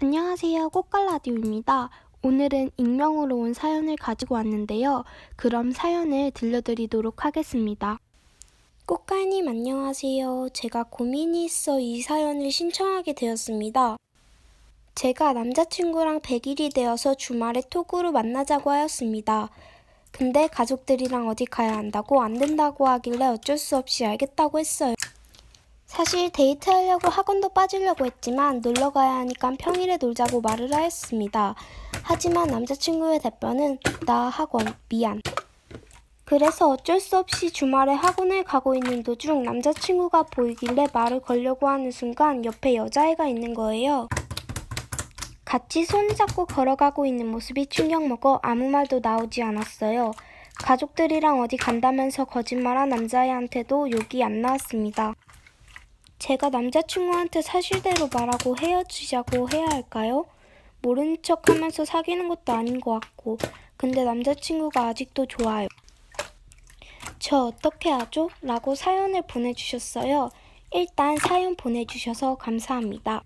안녕하세요. 꽃갈라디오입니다. 오늘은 익명으로 온 사연을 가지고 왔는데요. 그럼 사연을 들려드리도록 하겠습니다. 꽃갈님 안녕하세요. 제가 고민이 있어 이 사연을 신청하게 되었습니다. 제가 남자친구랑 100일이 되어서 주말에 톡으로 만나자고 하였습니다. 근데 가족들이랑 어디 가야 한다고 안 된다고 하길래 어쩔 수 없이 알겠다고 했어요. 사실 데이트하려고 학원도 빠지려고 했지만 놀러 가야 하니까 평일에 놀자고 말을 하였습니다. 하지만 남자친구의 답변은 나 학원 미안. 그래서 어쩔 수 없이 주말에 학원을 가고 있는 도중 남자친구가 보이길래 말을 걸려고 하는 순간 옆에 여자애가 있는 거예요. 같이 손을 잡고 걸어가고 있는 모습이 충격먹어 아무 말도 나오지 않았어요. 가족들이랑 어디 간다면서 거짓말한 남자애한테도 욕이 안 나왔습니다. 제가 남자친구한테 사실대로 말하고 헤어지자고 해야 할까요? 모르는 척하면서 사귀는 것도 아닌 것 같고 근데 남자친구가 아직도 좋아요. 저 어떻게 하죠? 라고 사연을 보내주셨어요. 일단 사연 보내주셔서 감사합니다.